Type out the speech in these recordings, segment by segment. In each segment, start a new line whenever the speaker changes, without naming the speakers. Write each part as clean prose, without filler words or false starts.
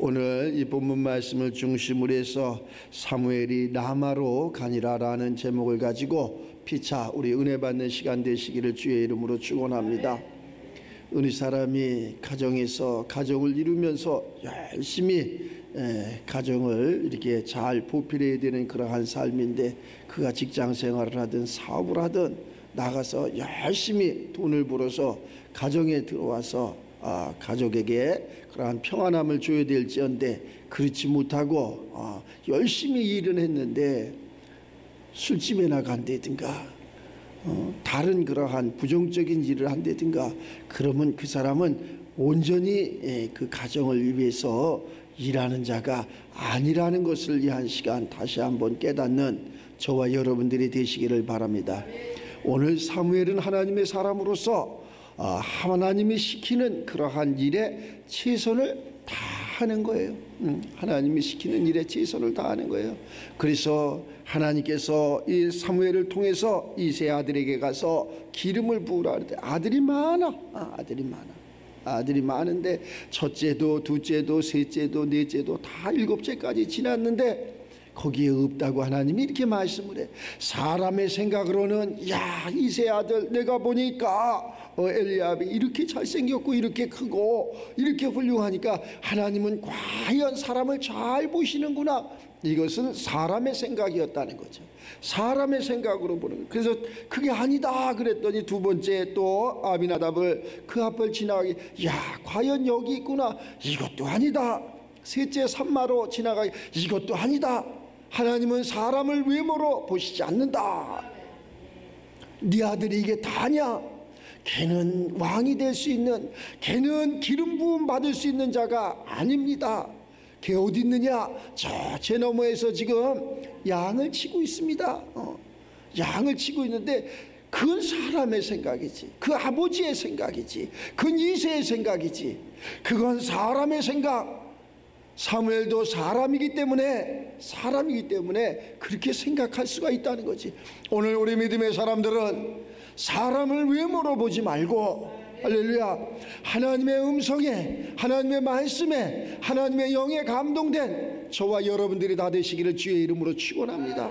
오늘 이 본문 말씀을 중심으로 해서 사무엘이 라마로 가니라라는 제목을 가지고 피차 우리 은혜 받는 시간 되시기를 주의 이름으로 축원합니다. 어느 사람이 가정에서 가정을 이루면서 열심히 가정을 이렇게 잘 보필해야 되는 그러한 삶인데, 그가 직장 생활을 하든 사업을 하든 나가서 열심히 돈을 벌어서 가정에 들어와서 가족에게 그러한 평안함을 줘야 될지언데 그렇지 못하고 열심히 일은 했는데 술집에 나간다든가 다른 그러한 부정적인 일을 한다든가, 그러면 그 사람은 온전히 그 가정을 위해서 일하는 자가 아니라는 것을 이 한 시간 다시 한번 깨닫는 저와 여러분들이 되시기를 바랍니다. 오늘 사무엘은 하나님의 사람으로서 하나님이 시키는 그러한 일에 최선을 다하는 거예요. 하나님이 시키는 일에 최선을 다하는 거예요. 그래서 하나님께서 이 사무엘을 통해서 이 세 아들에게 가서 기름을 부으라 하는데 아들이 많아. 아들이 많은데 첫째도 둘째도 셋째도 넷째도 다 일곱째까지 지났는데 거기에 없다고 하나님이 이렇게 말씀을 해. 사람의 생각으로는 이 세 아들 내가 보니까 엘리압이 이렇게 잘생겼고 이렇게 크고 이렇게 훌륭하니까 하나님은 과연 사람을 잘 보시는구나. 이것은 사람의 생각이었다는 거죠. 사람의 생각으로 보는 거예요. 그래서 그게 아니다 그랬더니 두 번째 또 아비나답을 그 앞을 지나가기 과연 여기 있구나. 이것도 아니다. 셋째 산마로 지나가기 이것도 아니다. 하나님은 사람을 외모로 보시지 않는다. 네 아들이 이게 다냐? 걔는 왕이 될 수 있는, 걔는 기름 부음 받을 수 있는 자가 아닙니다. 걔 어디 있느냐? 제 너머에서 지금 양을 치고 있습니다. 양을 치고 있는데 그건 사람의 생각이지, 그 아버지의 생각이지, 그건 이새의 생각이지, 그건 사람의 생각. 사무엘도 사람이기 때문에 그렇게 생각할 수가 있다는 거지. 오늘 우리 믿음의 사람들은 사람을 외모로 보지 말고, 할렐루야, 하나님의 음성에, 하나님의 말씀에, 하나님의 영에 감동된 저와 여러분들이 다 되시기를 주의 이름으로 축원합니다.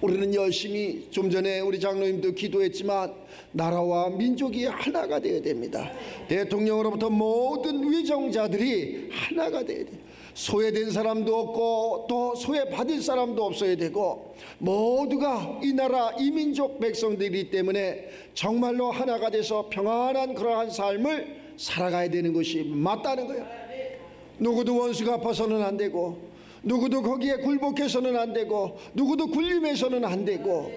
우리는 열심히, 좀 전에 우리 장로님도 기도했지만 나라와 민족이 하나가 되어야 됩니다. 대통령으로부터 모든 위정자들이 하나가 되어야 돼요. 소외된 사람도 없고 또 소외받을 사람도 없어야 되고, 모두가 이 나라 이 민족 백성들이기 때문에 정말로 하나가 돼서 평안한 그러한 삶을 살아가야 되는 것이 맞다는 거예요. 누구도 원수 갚아서는 안 되고, 누구도 거기에 굴복해서는 안 되고, 누구도 굴림해서는 안 되고.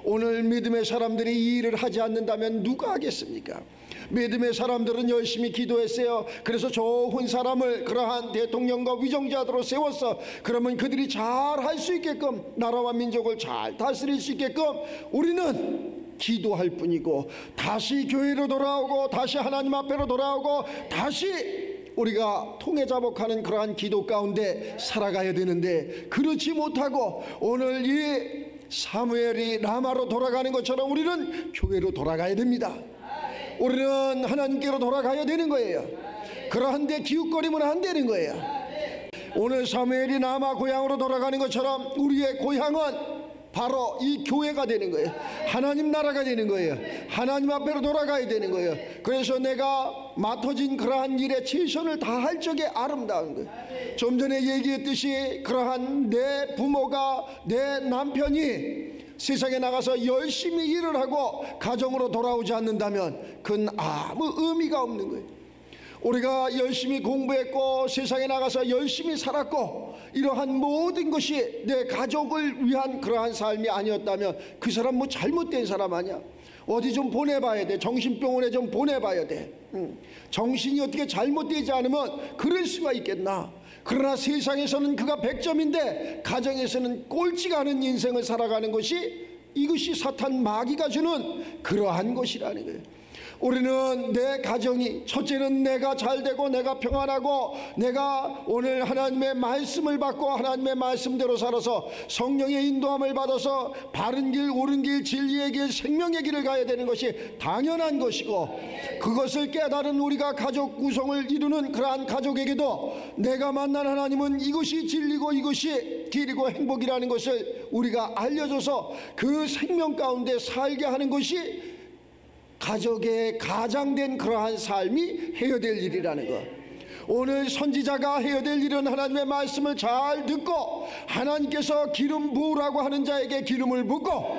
오늘 믿음의 사람들이 이 일을 하지 않는다면 누가 하겠습니까? 믿음의 사람들은 열심히 기도했어요. 그래서 좋은 사람을 그러한 대통령과 위정자들로 세웠어. 그러면 그들이 잘 할 수 있게끔, 나라와 민족을 잘 다스릴 수 있게끔 우리는 기도할 뿐이고, 다시 교회로 돌아오고, 다시 하나님 앞에로 돌아오고, 다시 우리가 통해자복하는 그러한 기도 가운데 살아가야 되는데, 그렇지 못하고 오늘 이 사무엘이 라마로 돌아가는 것처럼 우리는 교회로 돌아가야 됩니다. 우리는 하나님께로 돌아가야 되는 거예요. 그러한데 기웃거리면 안 되는 거예요. 오늘 사무엘이 라마 고향으로 돌아가는 것처럼 우리의 고향은 바로 이 교회가 되는 거예요. 하나님 나라가 되는 거예요. 하나님 앞으로 돌아가야 되는 거예요. 그래서 내가 맡아진 그러한 일에 최선을 다할 적에 아름다운 거예요. 좀 전에 얘기했듯이 그러한 내 부모가, 내 남편이 세상에 나가서 열심히 일을 하고 가정으로 돌아오지 않는다면 그건 아무 의미가 없는 거예요. 우리가 열심히 공부했고 세상에 나가서 열심히 살았고 이러한 모든 것이 내 가족을 위한 그러한 삶이 아니었다면 그 사람 뭐 잘못된 사람 아니야? 어디 좀 보내봐야 돼. 정신병원에 좀 보내봐야 돼. 정신이 어떻게 잘못되지 않으면 그럴 수가 있겠나? 그러나 세상에서는 그가 100점인데 가정에서는 꼴찌가 않은 인생을 살아가는 것이, 이것이 사탄 마귀가 주는 그러한 것이라는 거예요. 우리는 내 가정이, 첫째는 내가 잘되고 내가 평안하고 내가 오늘 하나님의 말씀을 받고 하나님의 말씀대로 살아서 성령의 인도함을 받아서 바른 길, 옳은 길, 진리의 길, 생명의 길을 가야 되는 것이 당연한 것이고, 그것을 깨달은 우리가 가족 구성을 이루는 그러한 가족에게도 내가 만난 하나님은 이것이 진리고 이것이 길이고 행복이라는 것을 우리가 알려줘서 그 생명 가운데 살게 하는 것이 가족의 가장된 그러한 삶이 해야 될 일이라는 것. 오늘 선지자가 해야 될 일은 하나님의 말씀을 잘 듣고 하나님께서 기름 부으라고 하는 자에게 기름을 붓고,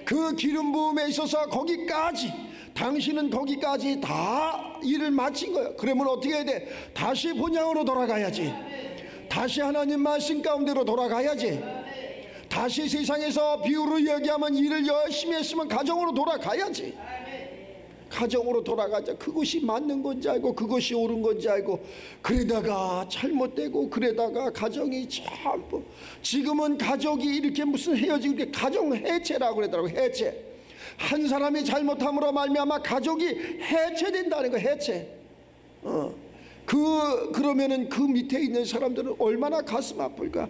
그 기름 부음에 있어서 거기까지, 당신은 거기까지 다 일을 마친 거예요. 그러면 어떻게 해야 돼? 다시 본향으로 돌아가야지. 다시 하나님 말씀 가운데로 돌아가야지. 다시 세상에서 비유로 얘기하면 일을 열심히 했으면 가정으로 돌아가야지. 가정으로 돌아가자. 그것이 맞는 건지 알고 그것이 옳은 건지 알고, 그러다가 잘못되고 그러다가 가정이 참, 지금은 가족이 이렇게 무슨 헤어지고 이렇게 가정 해체라고 그러더라고요. 해체. 한 사람이 잘못함으로 말미암아 가족이 해체된다는 거. 해체. 그러면은 그 밑에 있는 사람들은 얼마나 가슴 아플까.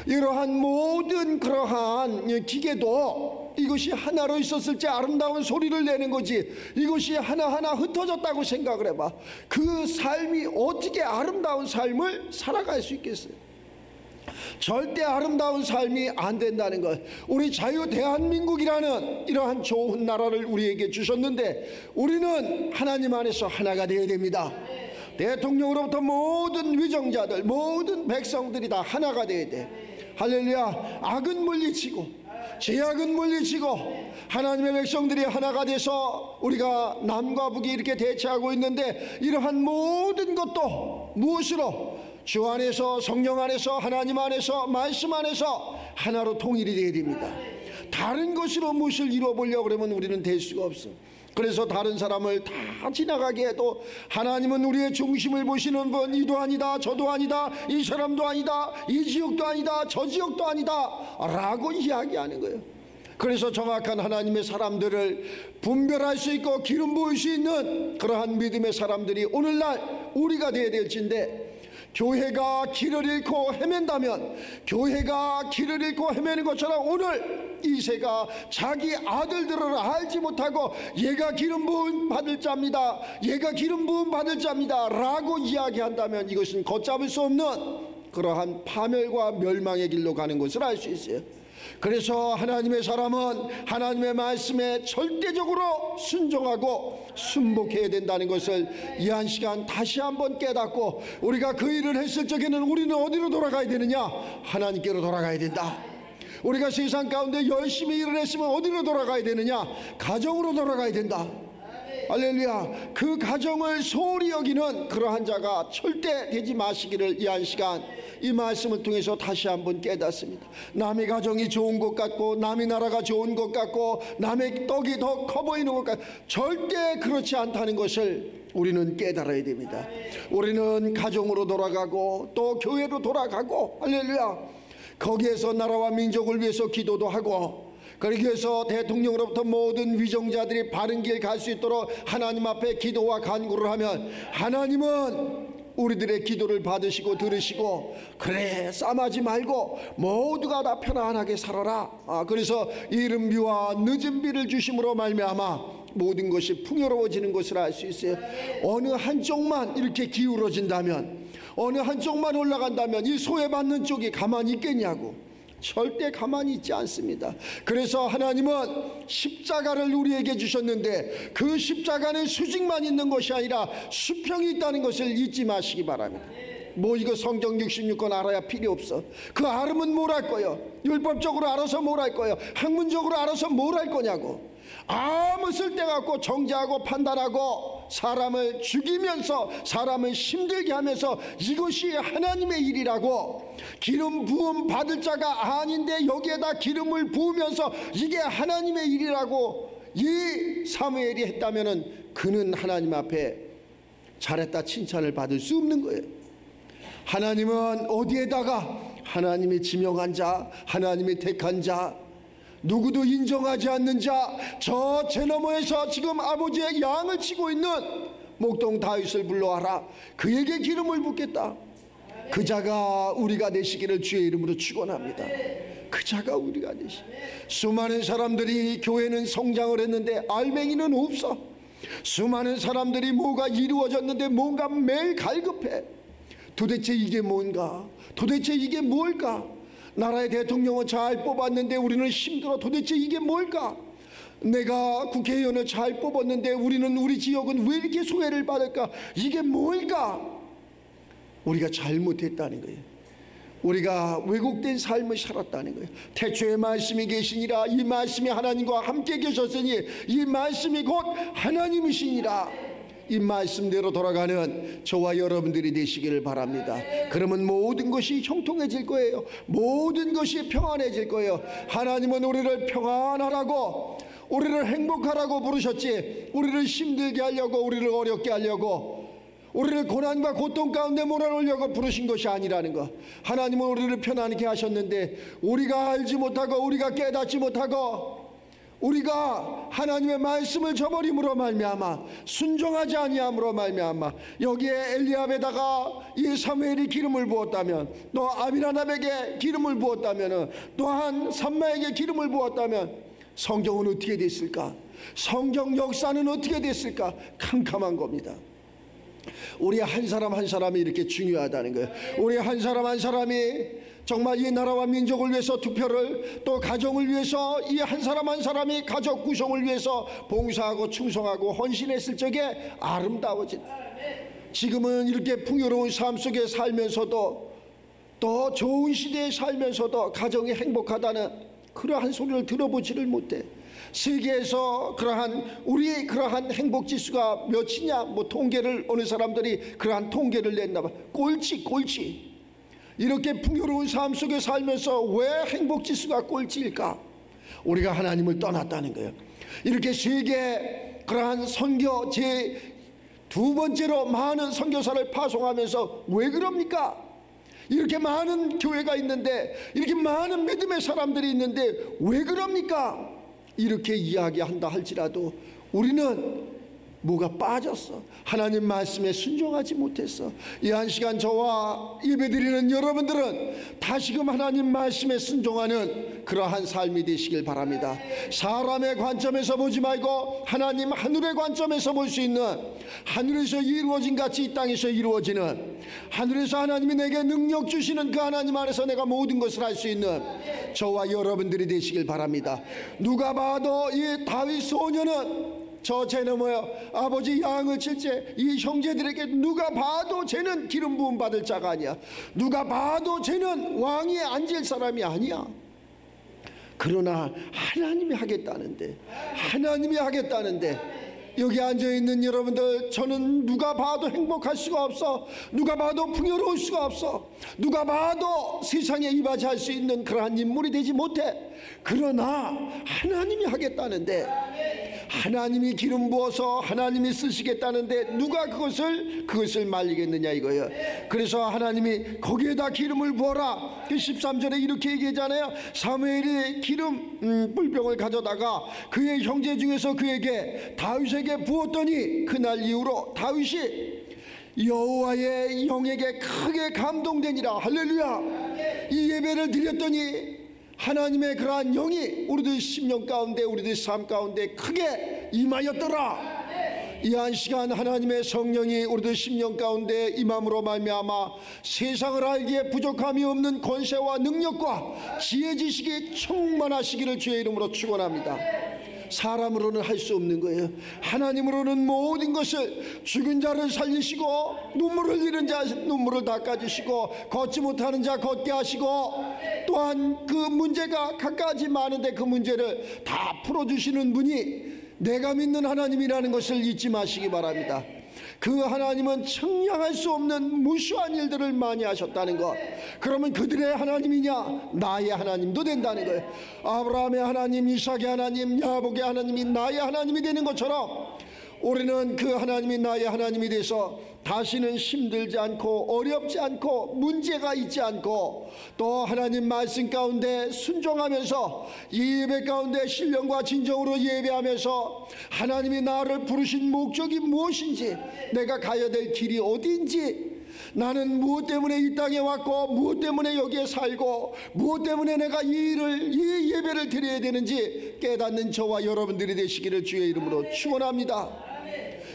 이러한 모든 그러한 기계도 이것이 하나로 있었을지 아름다운 소리를 내는 거지, 이것이 하나하나 흩어졌다고 생각을 해봐. 그 삶이 어떻게 아름다운 삶을 살아갈 수 있겠어요? 절대 아름다운 삶이 안 된다는 것. 우리 자유 대한민국이라는 이러한 좋은 나라를 우리에게 주셨는데 우리는 하나님 안에서 하나가 되어야 됩니다. 대통령으로부터 모든 위정자들, 모든 백성들이 다 하나가 되어야 돼. 할렐루야. 악은 물리치고 죄악은 물리치고 하나님의 백성들이 하나가 돼서 우리가 남과 북이 이렇게 대치하고 있는데, 이러한 모든 것도 무엇으로? 주 안에서, 성령 안에서, 하나님 안에서, 말씀 안에서 하나로 통일이 되어야 됩니다. 다른 것으로 무엇을 이루어보려고 그러면 우리는 될 수가 없어. 그래서 다른 사람을 다 지나가게 해도 하나님은 우리의 중심을 보시는 분, 이도 아니다 저도 아니다 이 사람도 아니다 이 지역도 아니다 저 지역도 아니다 라고 이야기하는 거예요. 그래서 정확한 하나님의 사람들을 분별할 수 있고 기름 부을 수 있는 그러한 믿음의 사람들이 오늘날 우리가 되어야 될진데, 교회가 길을 잃고 헤맨다면, 교회가 길을 잃고 헤매는 것처럼 오늘 이세가 자기 아들들을 알지 못하고 얘가 기름 부음 받을 자입니다, 얘가 기름 부음 받을 자입니다 라고 이야기한다면 이것은 걷잡을 수 없는 그러한 파멸과 멸망의 길로 가는 것을 알 수 있어요. 그래서 하나님의 사람은 하나님의 말씀에 절대적으로 순종하고 순복해야 된다는 것을 이 한 시간 다시 한번 깨닫고, 우리가 그 일을 했을 적에는 우리는 어디로 돌아가야 되느냐? 하나님께로 돌아가야 된다. 우리가 세상 가운데 열심히 일을 했으면 어디로 돌아가야 되느냐? 가정으로 돌아가야 된다. 할렐루야. 그 가정을 소홀히 여기는 그러한 자가 절대 되지 마시기를 이 한 시간 이 말씀을 통해서 다시 한번 깨닫습니다. 남의 가정이 좋은 것 같고 남의 나라가 좋은 것 같고 남의 떡이 더 커 보이는 것 같고, 절대 그렇지 않다는 것을 우리는 깨달아야 됩니다. 우리는 가정으로 돌아가고 또 교회로 돌아가고, 할렐루야, 거기에서 나라와 민족을 위해서 기도도 하고, 그러기 위해서 대통령으로부터 모든 위정자들이 바른 길 갈 수 있도록 하나님 앞에 기도와 간구를 하면 하나님은 우리들의 기도를 받으시고 들으시고, 그래 싸마지 말고 모두가 다 편안하게 살아라. 그래서 이른 비와 늦은 비를 주심으로 말미암아 모든 것이 풍요로워지는 것을 알 수 있어요. 어느 한쪽만 이렇게 기울어진다면, 어느 한쪽만 올라간다면 이 소외받는 쪽이 가만히 있겠냐고. 절대 가만히 있지 않습니다. 그래서 하나님은 십자가를 우리에게 주셨는데 그 십자가는 수직만 있는 것이 아니라 수평이 있다는 것을 잊지 마시기 바랍니다. 뭐 이거 성경 66권 알아야 필요 없어. 그 알으면 뭘 할 거예요? 율법적으로 알아서 뭘 할 거예요? 학문적으로 알아서 뭘 할 거냐고. 아무 쓸데가 없고 정죄하고 판단하고 사람을 죽이면서 사람을 힘들게 하면서 이것이 하나님의 일이라고, 기름 부음 받을 자가 아닌데 여기에다 기름을 부으면서 이게 하나님의 일이라고 이 사무엘이 했다면은 그는 하나님 앞에 잘했다 칭찬을 받을 수 없는 거예요. 하나님은 어디에다가 하나님이 지명한 자, 하나님이 택한 자, 누구도 인정하지 않는 자, 저 제 너머에서 지금 아버지의 양을 치고 있는 목동 다윗을 불러와라. 그에게 기름을 붓겠다. 그 자가 우리가 되시기를 주의 이름으로 축원합니다. 그 자가 우리가 되시. 수많은 사람들이 교회는 성장을 했는데 알맹이는 없어. 수많은 사람들이 뭐가 이루어졌는데 뭔가 매일 갈급해. 도대체 이게 뭔가? 도대체 이게 뭘까? 나라의 대통령을 잘 뽑았는데 우리는 힘들어. 도대체 이게 뭘까? 내가 국회의원을 잘 뽑았는데 우리 지역은 왜 이렇게 소외를 받을까? 이게 뭘까? 우리가 잘못했다는 거예요. 우리가 왜곡된 삶을 살았다는 거예요. 태초에 말씀이 계시니라. 이 말씀이 하나님과 함께 계셨으니 이 말씀이 곧 하나님이시니라. 이 말씀대로 돌아가는 저와 여러분들이 되시기를 바랍니다. 그러면 모든 것이 형통해질 거예요. 모든 것이 평안해질 거예요. 하나님은 우리를 평안하라고, 우리를 행복하라고 부르셨지, 우리를 힘들게 하려고, 우리를 어렵게 하려고, 우리를 고난과 고통 가운데 몰아넣으려고 부르신 것이 아니라는 것. 하나님은 우리를 편안하게 하셨는데 우리가 알지 못하고 우리가 깨닫지 못하고 우리가 하나님의 말씀을 저버림으로 말미암아, 순종하지 아니함으로 말미암아, 여기에 엘리압에다가 이 사무엘이 기름을 부었다면, 또 아비나답에게 기름을 부었다면, 또한 삼마에게 기름을 부었다면 성경은 어떻게 됐을까? 성경 역사는 어떻게 됐을까? 캄캄한 겁니다. 우리 한 사람 한 사람이 이렇게 중요하다는 거예요. 우리 한 사람 한 사람이 정말 이 나라와 민족을 위해서 투표를, 또 가정을 위해서 이 한 사람 한 사람이 가족 구성을 위해서 봉사하고 충성하고 헌신했을 적에 아름다워진, 지금은 이렇게 풍요로운 삶 속에 살면서도, 또 좋은 시대에 살면서도 가정이 행복하다는 그러한 소리를 들어보지를 못해. 세계에서 그러한 행복 지수가 몇이냐, 뭐 통계를 어느 사람들이 그러한 통계를 냈나 봐. 꼴찌. 이렇게 풍요로운 삶 속에 살면서 왜 행복 지수가 꼴찌일까? 우리가 하나님을 떠났다는 거예요. 이렇게 세계 그러한 선교 제 두 번째로 많은 선교사를 파송하면서 왜 그럽니까? 이렇게 많은 교회가 있는데, 이렇게 많은 믿음의 사람들이 있는데 왜 그럽니까? 이렇게 이야기한다 할지라도 우리는 뭐가 빠졌어. 하나님 말씀에 순종하지 못했어. 이 한 시간 저와 예배드리는 여러분들은 다시금 하나님 말씀에 순종하는 그러한 삶이 되시길 바랍니다. 사람의 관점에서 보지 말고 하나님 하늘의 관점에서 볼 수 있는, 하늘에서 이루어진 같이 이 땅에서 이루어지는, 하늘에서 하나님이 내게 능력 주시는 그 하나님 안에서 내가 모든 것을 할 수 있는 저와 여러분들이 되시길 바랍니다. 누가 봐도 이 다윗 소녀는 저 제 너머여 아버지 양을 칠째 이 형제들에게 누가 봐도 쟤는 기름 부음 받을 자가 아니야. 누가 봐도 쟤는 왕위에 앉을 사람이 아니야. 그러나 하나님이 하겠다는데, 여기 앉아있는 여러분들, 저는 누가 봐도 행복할 수가 없어. 누가 봐도 풍요로울 수가 없어. 누가 봐도 세상에 이바지할 수 있는 그러한 인물이 되지 못해. 그러나 하나님이 하겠다는데, 하나님이 기름 부어서 하나님이 쓰시겠다는데 누가 그것을 말리겠느냐 이거예요. 그래서 하나님이 거기에다 기름을 부어라. 그 13절에 이렇게 얘기하잖아요. 사무엘이 기름 뿔병을 가져다가 그의 형제 중에서 그에게 다윗에게 부었더니 그날 이후로 다윗이 여호와의 영에게 크게 감동되니라. 할렐루야. 이 예배를 드렸더니 하나님의 그러한 영이 우리들 심령 가운데, 우리들 삶 가운데 크게 임하였더라. 이 한 시간 하나님의 성령이 우리들 심령 가운데 임함으로 말미암아 세상을 알기에 부족함이 없는 권세와 능력과 지혜 지식이 충만하시기를 주의 이름으로 축원합니다. 사람으로는 할 수 없는 거예요. 하나님으로는 모든 것을, 죽은 자를 살리시고 눈물을 흘리는 자 눈물을 닦아주시고 걷지 못하는 자 걷게 하시고, 또한 그 문제가 갖가지 많은데 그 문제를 다 풀어주시는 분이 내가 믿는 하나님이라는 것을 잊지 마시기 바랍니다. 그 하나님은 청량할 수 없는 무수한 일들을 많이 하셨다는 것. 그러면 그들의 하나님이냐? 나의 하나님도 된다는 거예요. 아브라함의 하나님, 이삭의 하나님, 야복의 하나님이 나의 하나님이 되는 것처럼 우리는 그 하나님이 나의 하나님이 돼서 다시는 힘들지 않고 어렵지 않고 문제가 있지 않고 또 하나님 말씀 가운데 순종하면서 예배 가운데 신령과 진정으로 예배하면서 하나님이 나를 부르신 목적이 무엇인지, 내가 가야 될 길이 어디인지, 나는 무엇 때문에 이 땅에 왔고 무엇 때문에 여기에 살고 무엇 때문에 내가 이 예배를 드려야 되는지 깨닫는 저와 여러분들이 되시기를 주의 이름으로 축원합니다.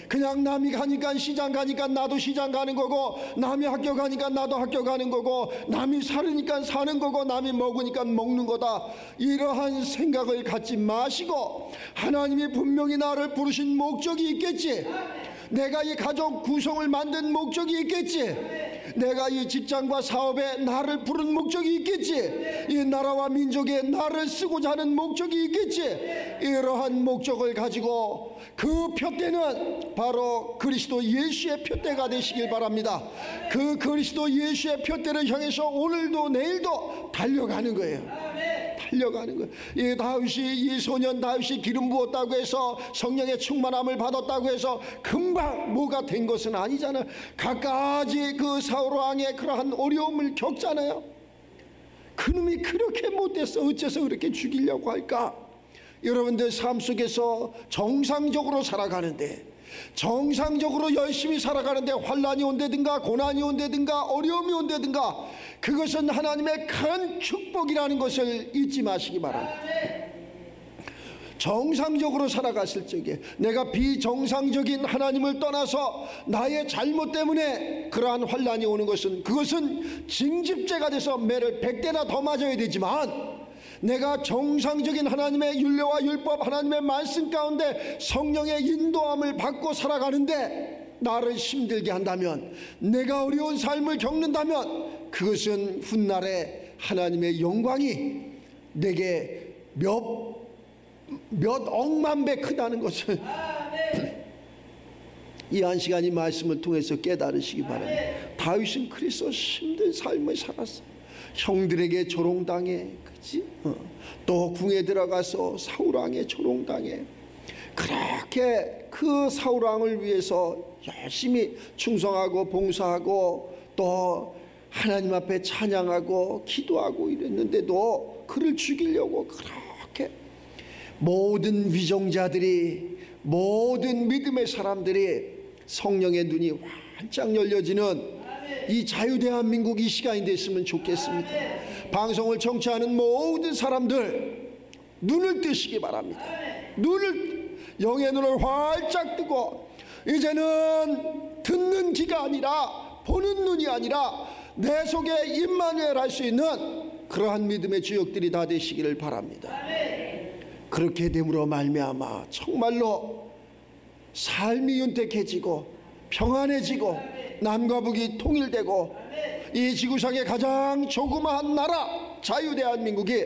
그냥 남이 가니까 시장 가니까 나도 시장 가는 거고, 남이 학교 가니까 나도 학교 가는 거고, 남이 살으니까 사는 거고, 남이 먹으니까 먹는 거다, 이러한 생각을 갖지 마시고 하나님이 분명히 나를 부르신 목적이 있겠지, 내가 이 가족 구성을 만든 목적이 있겠지, 내가 이 직장과 사업에 나를 부른 목적이 있겠지, 이 나라와 민족에 나를 쓰고자 하는 목적이 있겠지. 이러한 목적을 가지고 그 표대는 바로 그리스도 예수의 표대가 되시길 바랍니다. 그 그리스도 예수의 표대를 향해서 오늘도 내일도 달려가는 거예요. 달려가는 거예요. 이 다윗이, 이 소년 다윗이 기름 부었다고 해서 성령의 충만함을 받았다고 해서 금방 뭐가 된 것은 아니잖아요. 갖가지 그 사울 왕의 그러한 어려움을 겪잖아요. 그놈이 그렇게 못돼서 어째서 그렇게 죽이려고 할까? 여러분들 삶 속에서 정상적으로 살아가는데, 정상적으로 열심히 살아가는데 환난이 온다든가 고난이 온다든가 어려움이 온다든가, 그것은 하나님의 큰 축복이라는 것을 잊지 마시기 바랍니다. 정상적으로 살아갔을 적에, 내가 비정상적인 하나님을 떠나서 나의 잘못 때문에 그러한 환난이 오는 것은, 그것은 징집죄가 돼서 매를 100대나 더 맞아야 되지만, 내가 정상적인 하나님의 율례와 율법, 하나님의 말씀 가운데 성령의 인도함을 받고 살아가는데 나를 힘들게 한다면, 내가 어려운 삶을 겪는다면, 그것은 훗날에 하나님의 영광이 내게 몇 억만 배 크다는 것을 이 한 시간 이 말씀을 통해서 깨달으시기 바랍니다. 다윗은 그래서 힘든 삶을 살았어. 형들에게 조롱당해, 그치? 또 궁에 들어가서 사울왕에 조롱당해. 그렇게 그 사울왕을 위해서 열심히 충성하고 봉사하고 또 하나님 앞에 찬양하고 기도하고 이랬는데도 그를 죽이려고 그렇게 모든 위정자들이, 모든 믿음의 사람들이 성령의 눈이 활짝 열려지는 이 자유대한민국 이 시간이 됐으면 좋겠습니다. 방송을 청취하는 모든 사람들 눈을 뜨시기 바랍니다. 영의 눈을 활짝 뜨고, 이제는 듣는 귀가 아니라 보는 눈이 아니라 내 속에 임마누엘 할 수 있는 그러한 믿음의 주역들이 다 되시기를 바랍니다. 그렇게 됨으로 말미암아 정말로 삶이 윤택해지고 평안해지고 남과 북이 통일되고 이 지구상의 가장 조그마한 나라 자유대한민국이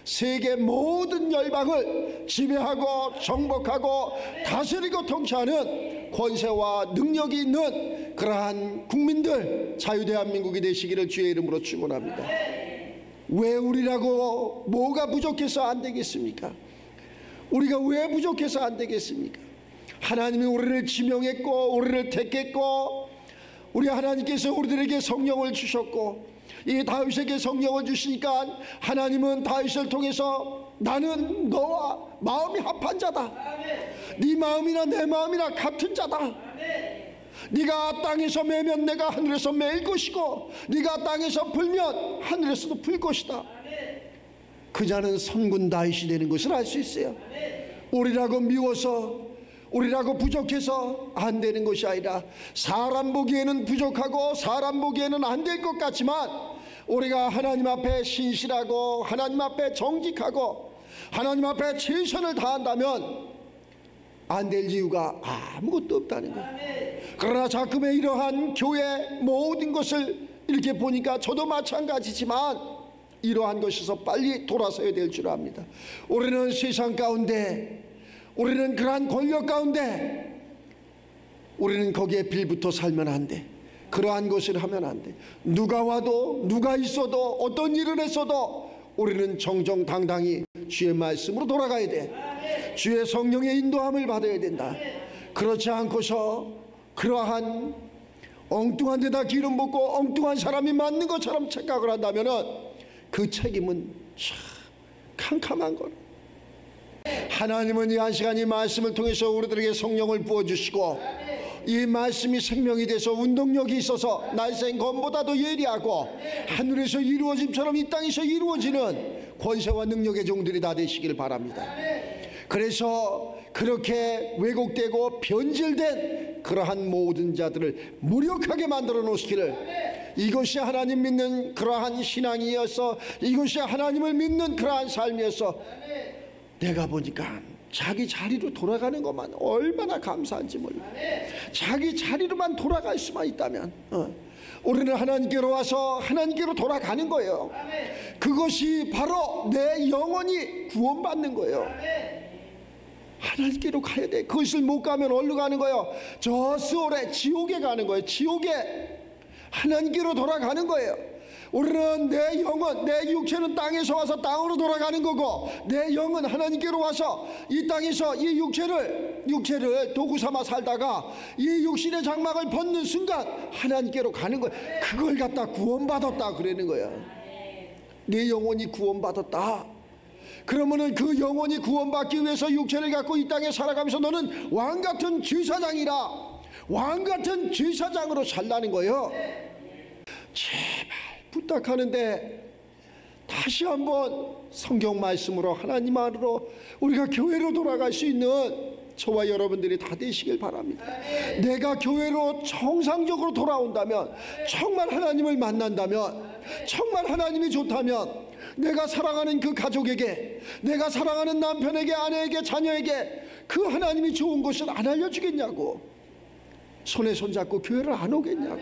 세계 모든 열방을 지배하고 정복하고 다스리고 통치하는 권세와 능력이 있는 그러한 국민들, 자유대한민국이 되시기를 주의 이름으로 축원합니다. 왜 우리라고 뭐가 부족해서 안 되겠습니까? 우리가 왜 부족해서 안 되겠습니까? 하나님이 우리를 지명했고 우리를 택했고, 우리 하나님께서 우리들에게 성령을 주셨고, 이 다윗에게 성령을 주시니까 하나님은 다윗을 통해서 나는 너와 마음이 합한 자다, 네 마음이나 내 마음이나 같은 자다, 네가 땅에서 매면 내가 하늘에서 매일 것이고 네가 땅에서 불면 하늘에서도 불 것이다. 그 자는 선군 다윗이 되는 것을 알 수 있어요. 우리라고 미워서, 우리라고 부족해서 안 되는 것이 아니라, 사람 보기에는 부족하고 사람 보기에는 안 될 것 같지만 우리가 하나님 앞에 신실하고 하나님 앞에 정직하고 하나님 앞에 최선을 다한다면 안 될 이유가 아무것도 없다는 거예요. 그러나 자꾸의 이러한 교회 모든 것을 이렇게 보니까 저도 마찬가지지만 이러한 것에서 빨리 돌아서야 될 줄 압니다. 우리는 세상 가운데, 우리는 그러한 권력 가운데, 우리는 거기에 빌붙어 살면 안 돼. 그러한 것을 하면 안 돼. 누가 와도 누가 있어도 어떤 일을 했어도 우리는 정정당당히 주의 말씀으로 돌아가야 돼. 주의 성령의 인도함을 받아야 된다. 그렇지 않고서 그러한 엉뚱한 데다 기름 붓고 엉뚱한 사람이 맞는 것처럼 착각을 한다면 그 책임은 참 캄캄한 거라. 하나님은 이 한 시간 이 말씀을 통해서 우리들에게 성령을 부어주시고 이 말씀이 생명이 돼서 운동력이 있어서 날쌘 검보다도 예리하고 하늘에서 이루어짐처럼 이 땅에서 이루어지는 권세와 능력의 종들이 다 되시길 바랍니다. 그래서 그렇게 왜곡되고 변질된 그러한 모든 자들을 무력하게 만들어 놓으시기를, 이것이 하나님 믿는 그러한 신앙이어서, 이것이 하나님을 믿는 그러한 삶이어서 내가 보니까 자기 자리로 돌아가는 것만 얼마나 감사한지 몰라. 자기 자리로만 돌아갈 수만 있다면 우리는 하나님께로 와서 하나님께로 돌아가는 거예요. 그것이 바로 내 영혼이 구원받는 거예요. 하나님께로 가야 돼. 그것을 못 가면 어디로 가는 거예요? 저 스올에, 지옥에 가는 거예요. 지옥에. 하나님께로 돌아가는 거예요. 우리는 내 영혼, 내 육체는 땅에서 와서 땅으로 돌아가는 거고, 내 영은 하나님께로 와서 이 땅에서 이 육체를 도구 삼아 살다가 이 육신의 장막을 벗는 순간 하나님께로 가는 거예요. 그걸 갖다 구원받았다 그러는 거예요. 내 영혼이 구원받았다. 그러면은 그 영혼이 구원받기 위해서 육체를 갖고 이 땅에 살아가면서 너는 왕같은 제사장이라, 왕같은 제사장으로 살라는 거예요. 제발 부탁하는데 다시 한번 성경 말씀으로 하나님 안으로 우리가 교회로 돌아갈 수 있는 저와 여러분들이 다 되시길 바랍니다. 내가 교회로 정상적으로 돌아온다면, 정말 하나님을 만난다면, 정말 하나님이 좋다면 내가 사랑하는 그 가족에게, 내가 사랑하는 남편에게, 아내에게, 자녀에게 그 하나님이 좋은 것을 안 알려주겠냐고. 손에 손잡고 교회를 안 오겠냐고.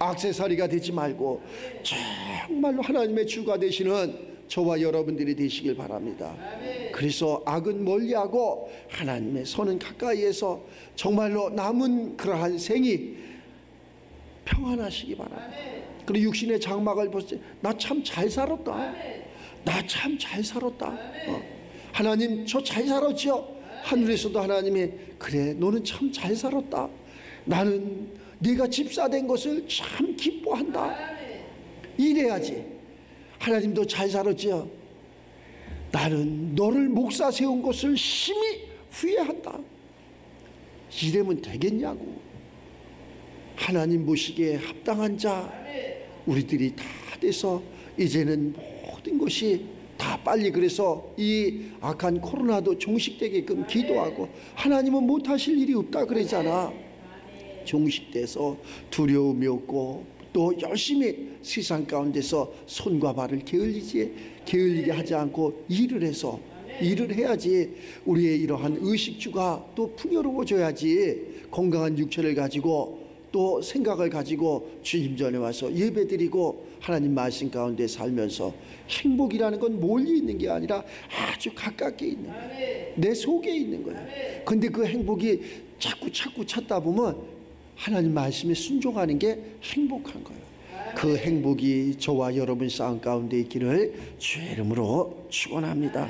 액세서리가 되지 말고 정말로 하나님의 주가 되시는 저와 여러분들이 되시길 바랍니다. 그래서 악은 멀리하고 하나님의 선은 가까이에서 정말로 남은 그러한 생이 평안하시기 바랍니다. 그리고 육신의 장막을 벗을 때 나 참 잘 살았다, 나 참 잘 살았다, 하나님 저 잘 살았지요. 하늘에서도 하나님이 그래 너는 참 잘 살았다, 나는 네가 집사된 것을 참 기뻐한다, 이래야지. 하나님도 잘 살았지요. 나는 너를 목사 세운 것을 심히 후회한다, 이러면 되겠냐고. 하나님 보시기에 합당한 자 우리들이 다 돼서 이제는 모든 것이 다 빨리, 그래서 이 악한 코로나도 종식되게끔 기도하고, 하나님은 못하실 일이 없다 그러잖아. 종식돼서 두려움이 없고 또 열심히 세상 가운데서 손과 발을 게을리게 하지 않고 일을 해서 일을 해야지 우리의 이러한 의식주가 또 풍요로워져야지 건강한 육체를 가지고 또 생각을 가지고 주님 전에 와서 예배드리고 하나님 말씀 가운데 살면서 행복이라는 건 멀리 있는 게 아니라 아주 가깝게 있는 거예요. 내 속에 있는 거예요. 근데 그 행복이 자꾸 찾다 보면 하나님 말씀에 순종하는 게 행복한 거예요. 그 행복이 저와 여러분 삶 가운데 있기를 주의 이름으로 축원합니다.